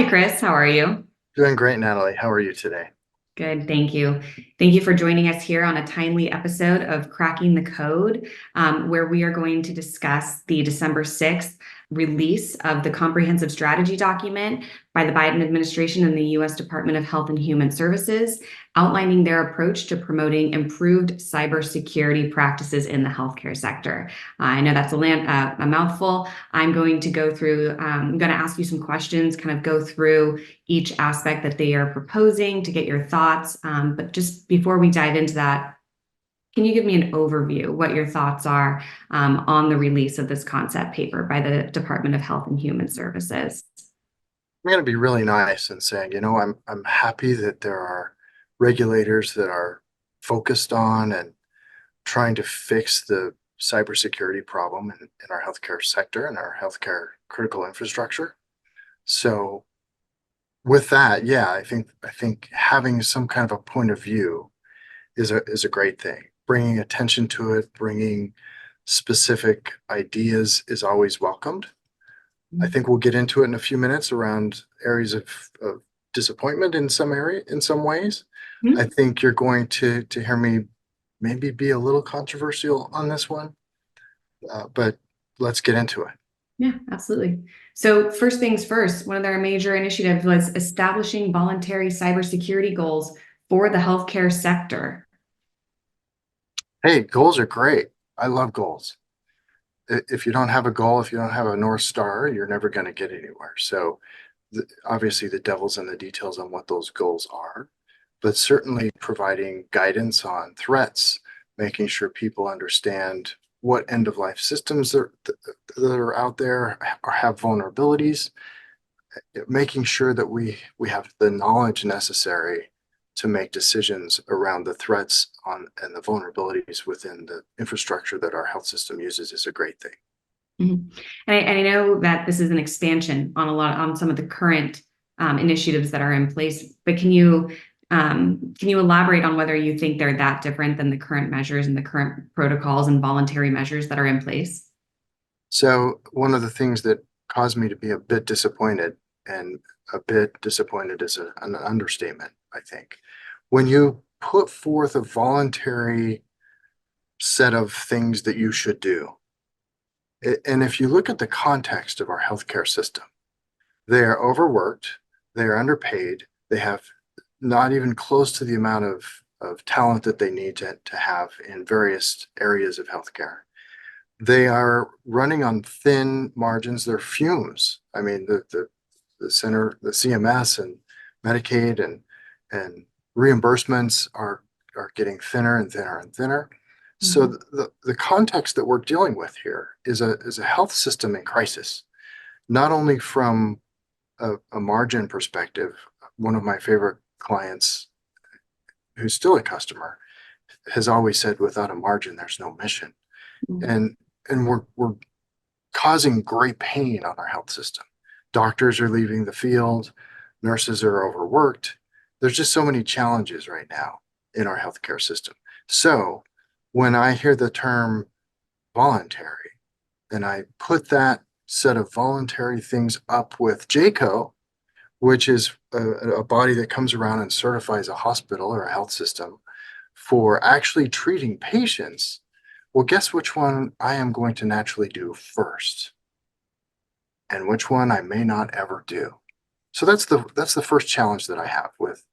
Hi, Chris. How are you? Doing great, Natalie. How are you today? Good, thank you. Thank you for joining us here on a timely episode of Cracking the Code, where we are going to discuss the December 6th release of the comprehensive strategy document by the Biden administration and the U.S. Department of Health and Human Services, outlining their approach to promoting improved cybersecurity practices in the healthcare sector. I know that's a mouthful. I'm going to go through, I'm going to ask you some questions, kind of go through each aspect that they are proposing to get your thoughts. But just before we dive into that, can you give me an overview, what your thoughts are on the release of this concept paper by the Department of Health and Human Services? I'm going to be really nice and saying, I'm happy that there are regulators that are focused on and trying to fix the cybersecurity problem in our healthcare sector and our healthcare critical infrastructure. So with that, yeah, I think having some kind of a point of view is a great thing. Bringing attention to it, bringing specific ideas is always welcomed. I think we'll get into it in a few minutes around areas of disappointment in some ways. I Mhm. think you're going to hear me maybe be a little controversial on this one, but let's get into it. Yeah, absolutely. So first things first, one of their major initiatives was establishing voluntary cybersecurity goals for the healthcare sector. Hey, goals are great. I love goals. If you don't have a goal, if you don't have a North Star, you're never going to get anywhere. So obviously the devil's in the details on what those goals are, but certainly providing guidance on threats, making sure people understand what end of life systems that are out there or have vulnerabilities, making sure that we have the knowledge necessary to make decisions around the threats on and the vulnerabilities within the infrastructure that our health system uses is a great thing. Mhm. And I know that this is an expansion on on some of the current initiatives that are in place, but can you elaborate on whether you think they're that different than the current measures and the current protocols and voluntary measures that are in place? So one of the things that caused me to be a bit disappointed, and a bit disappointed is an understatement, I think. When you put forth a voluntary set of things that you should do, and if you look at the context of our healthcare system, they are overworked, they are underpaid, they have not even close to the amount of talent that they need to have in various areas of healthcare. They are running on thin margins. They're fumes. I mean, the center, the CMS and Medicaid and reimbursements are getting thinner and thinner and thinner. So Mhm. the context that we're dealing with here is a health system in crisis, not only from a margin perspective. One of my favorite clients, who's still a customer, has always said, without a margin, there's no mission. Mhm. And we're causing great pain on our health system. Doctors are leaving the field, nurses are overworked. There's just so many challenges right now in our healthcare system. So when I hear the term voluntary and I put that set of voluntary things up with JCO, which is a body that comes around and certifies a hospital or a health system for actually treating patients, well, guess which one I am going to naturally do first, and which one I may not ever do. So that's the first challenge that I have with,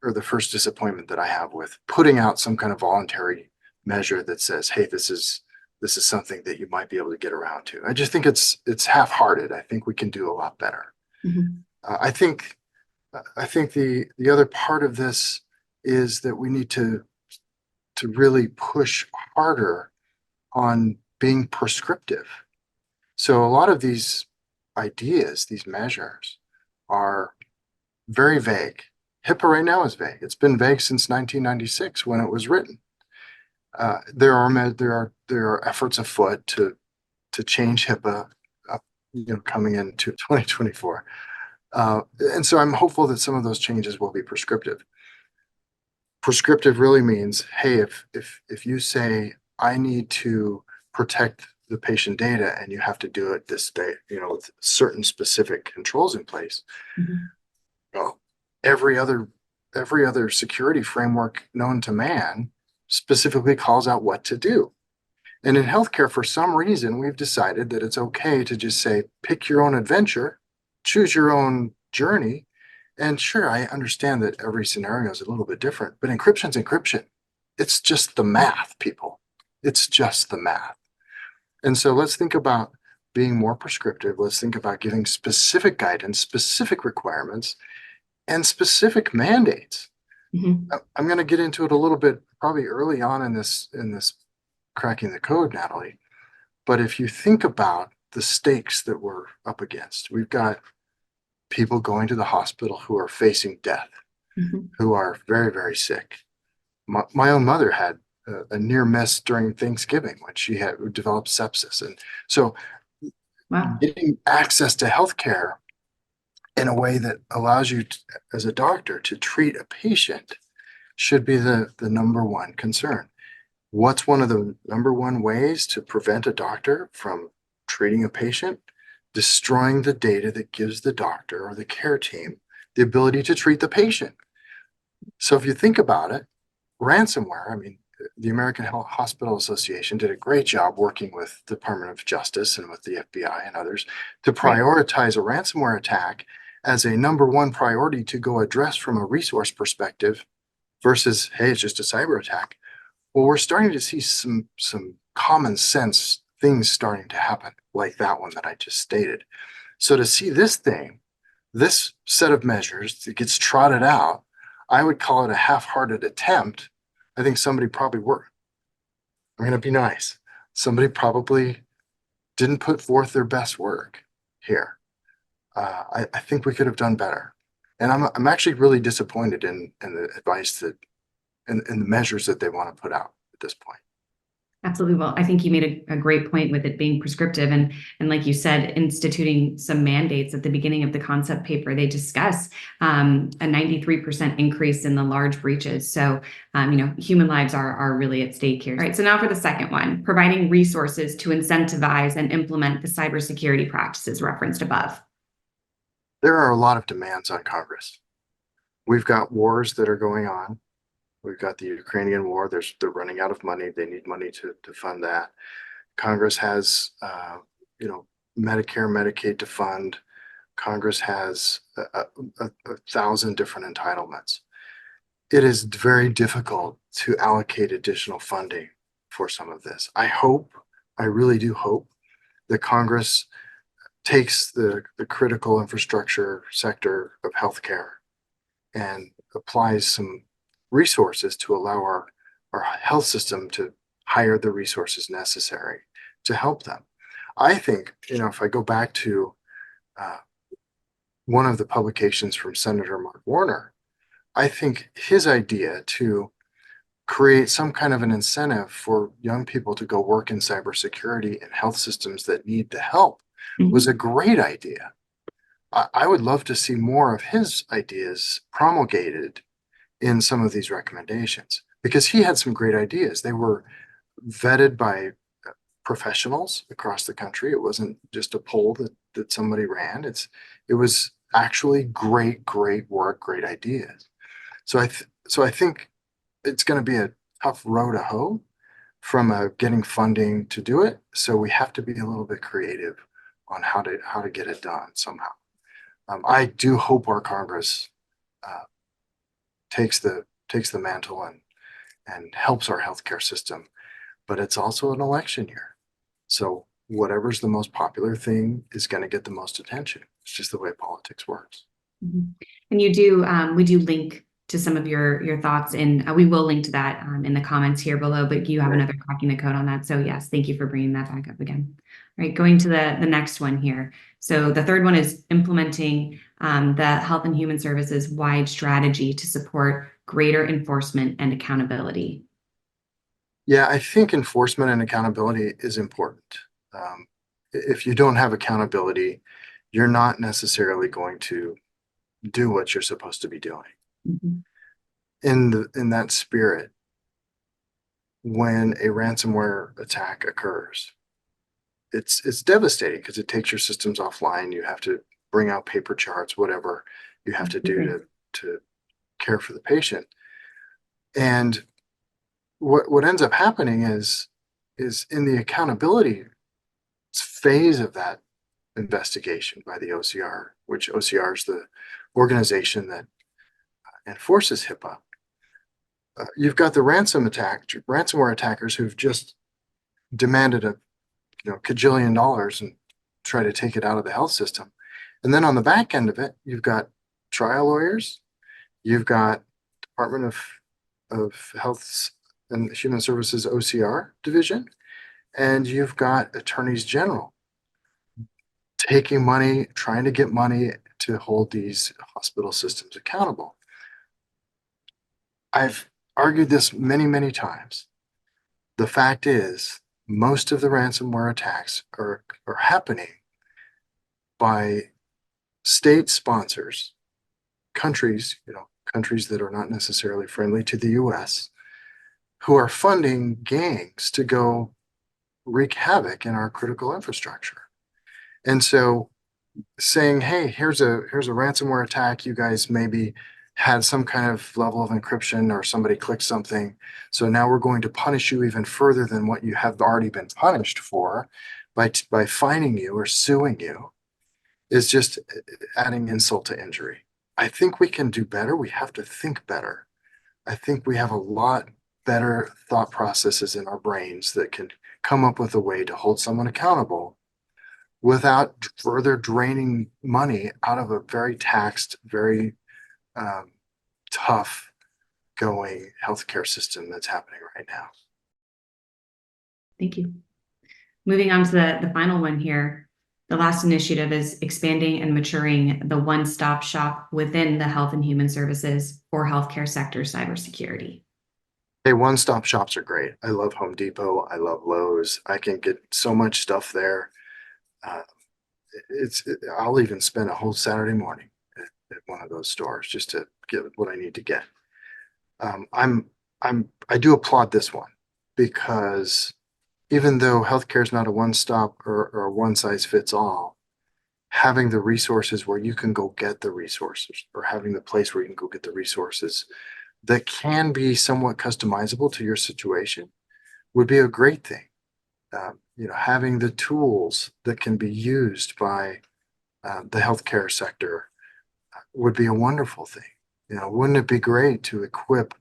or the first disappointment that I have with putting out some kind of voluntary measure that says, hey, this is something that you might be able to get around to. I just think it's half-hearted. I think we can do a lot better. Mhm. I think the other part of this is that we need to really push harder on being prescriptive. So a lot of these ideas, these measures, are very vague. HIPAA right now is vague. It's been vague since 1996 when it was written. There are efforts afoot to change HIPAA, coming into 2024. And so I'm hopeful that some of those changes will be prescriptive. Prescriptive really means, hey, if you say I need to protect the patient data and you have to do it this day, with certain specific controls in place. Mhm. Well, every other security framework known to man specifically calls out what to do. And in healthcare, for some reason, we've decided that it's okay to just say, pick your own adventure, choose your own journey. And sure, I understand that every scenario is a little bit different, but encryption's encryption. It's just the math, people. It's just the math. And so let's think about being more prescriptive. Let's think about giving specific guidance, specific requirements, and specific mandates. Mhm. I'm going to get into it a little bit probably early on in this cracking the code, Natalie. But if you think about the stakes that we're up against, we've got people going to the hospital who are facing death, Mhm. who are very, very sick. My own mother had a near miss during Thanksgiving when she had developed sepsis. And so Wow. getting access to healthcare in a way that allows you to, as a doctor, to treat a patient should be the number one concern. What's one of the number one ways to prevent a doctor from treating a patient? Destroying the data that gives the doctor or the care team the ability to treat the patient. So if you think about it, ransomware, I mean, the American Hospital Association did a great job working with the Department of Justice and with the FBI and others to Right. prioritize a ransomware attack as a number one priority to go address from a resource perspective versus, hey, it's just a cyber attack. Well, we're starting to see some common sense things starting to happen, like that one that I just stated. So to see this set of measures that gets trotted out, I would call it a half-hearted attempt. I think somebody probably worked. I'm going to be nice. Somebody probably didn't put forth their best work here. I think we could have done better, and I'm actually really disappointed in the advice that and the measures that they want to put out at this point. Absolutely. Well, I think you made a great point with it being prescriptive and like you said, instituting some mandates at the beginning of the concept paper. They discuss a 93% increase in the large breaches. So, human lives are really at stake here. All right. So now for the second one, providing resources to incentivize and implement the cybersecurity practices referenced above. There are a lot of demands on Congress. We've got wars that are going on. We've got the Ukrainian war. They're running out of money. They need money to fund that. Congress has, you know, Medicare, Medicaid to fund. Congress has a thousand different entitlements. It is very difficult to allocate additional funding for some of this. I really do hope that Congress takes the critical infrastructure sector of healthcare and applies some resources to allow our health system to hire the resources necessary to help them. I think, if I go back to uh, one of the publications from Senator Mark Warner, I think his idea to create some kind of an incentive for young people to go work in cybersecurity and health systems that need the help was a Mhm. great idea. I would love to see more of his ideas promulgated in some of these recommendations because he had some great ideas. They were vetted by professionals across the country. It wasn't just a poll that somebody ran. It was actually great work, great ideas. So I think it's going to be a tough row to hoe from getting funding to do it. So we have to be a little bit creative on how to get it done somehow. I do hope our Congress uh, takes the mantle and helps our healthcare system. But it's also an election year, so whatever's the most popular thing is going to get the most attention. It's just the way politics works. Mhm. And you do, we do link to some of your thoughts, and we will link to that in the comments here below. But you have Right. another cracking the code on that, so yes, thank you for bringing that back up again. All right, going to the next one here. So the third one is implementing the Health and Human Services wide strategy to support greater enforcement and accountability. Yeah, I think enforcement and accountability is important. Um, if you don't have accountability, you're not necessarily going to do what you're supposed to be doing. Mhm. In that spirit, when a ransomware attack occurs, it's devastating because it takes your systems offline. You have to bring out paper charts, whatever you have to do Absolutely. to care for the patient. And what ends up happening is in the accountability phase of that investigation by the OCR, which OCR is the organization that enforces HIPAA. You've got the ransomware attackers who've just demanded a cajillion dollars and try to take it out of the health system. And then on the back end of it, you've got trial lawyers, you've got Department of Health and Human Services OCR division, and you've got attorneys general taking money, trying to get money to hold these hospital systems accountable. I've argued this many, many times. The fact is, most of the ransomware attacks are happening by state sponsors, countries, countries that are not necessarily friendly to the US, who are funding gangs to go wreak havoc in our critical infrastructure. And so saying, hey, here's a ransomware attack, you guys maybe had some kind of level of encryption or somebody clicked something. So now we're going to punish you even further than what you have already been punished for by fining you or suing you is just adding insult to injury. I think we can do better. We have to think better. I think we have a lot better thought processes in our brains that can come up with a way to hold someone accountable without further draining money out of a very taxed, very tough going healthcare system that's happening right now. Thank you. Moving on to the final one here. The last initiative is expanding and maturing the one-stop shop within the health and human services for healthcare sector cybersecurity. Hey, one-stop shops are great. I love Home Depot. I love Lowe's. I can get so much stuff there. Uh, I'll even spend a whole Saturday morning at one of those stores just to get what I need to get. I do applaud this one because even though healthcare is not a one-stop or one size fits all, having the resources where you can go get the resources or having the place where you can go get the resources that can be somewhat customizable to your situation would be a great thing. Having the tools that can be used by the healthcare sector would be a wonderful thing. Wouldn't it be great to equip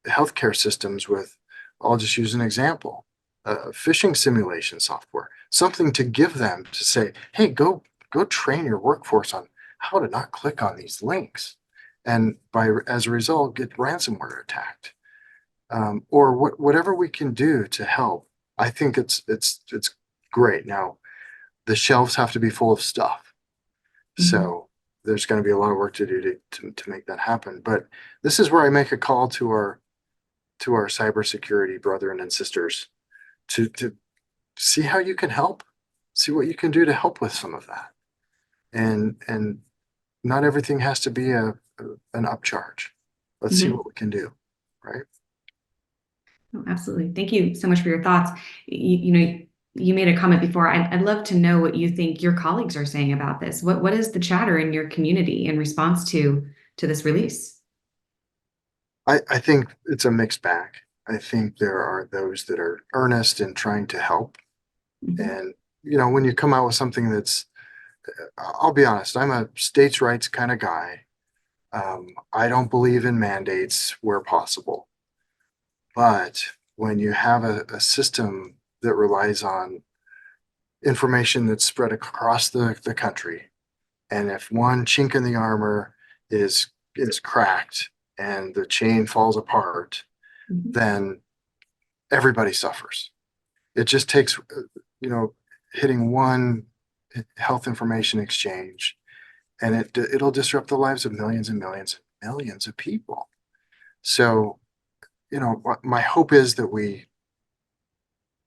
healthcare systems with, I'll just use an example, phishing simulation software, something to give them to say, hey, go train your workforce on how to not click on these links. And as a result, get ransomware attacked. Or whatever we can do to help. I think it's great. Now, the shelves have to be full of stuff. So there's going to be a lot of work to do to make that happen. But this is where I make a call to our cybersecurity brethren and sisters to see how you can help, see what you can do to help with some of that. And not everything has to be an upcharge. Let's see what we can do, right? Oh, absolutely. Thank you so much for your thoughts. You made a comment before. I'd love to know what you think your colleagues are saying about this. What is the chatter in your community in response to this release? I think it's a mixed bag. I think there are those that are earnest in trying to help. And, when you come out with something that's, I'll be honest, I'm a states' rights kind of guy. I don't believe in mandates where possible. But when you have a system that relies on information that's spread across the country, and if one chink in the armor is cracked and the chain falls apart, then everybody suffers. It just takes, hitting one health information exchange, and it'll disrupt the lives of millions and millions and millions of people. So, my hope is that we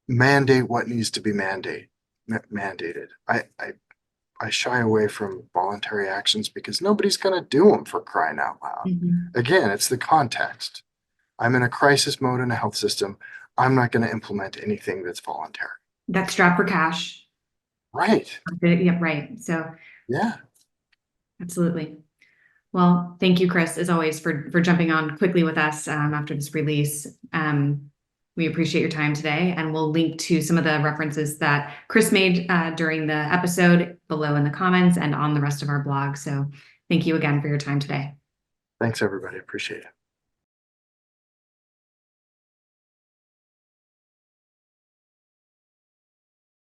mandate what needs to be mandated. I shy away from voluntary actions because nobody's going to do them, for crying out loud. Again, it's the context. I'm in a crisis mode in a health system. I'm not going to implement anything that's voluntary. That's strapped for cash. Right. Yeah, right. So Yeah. absolutely. Well, thank you, Chris, as always, for jumping on quickly with us after this release. We appreciate your time today, and we'll link to some of the references that Chris made during the episode below in the comments and on the rest of our blog. So thank you again for your time today. Thanks, everybody. Appreciate it.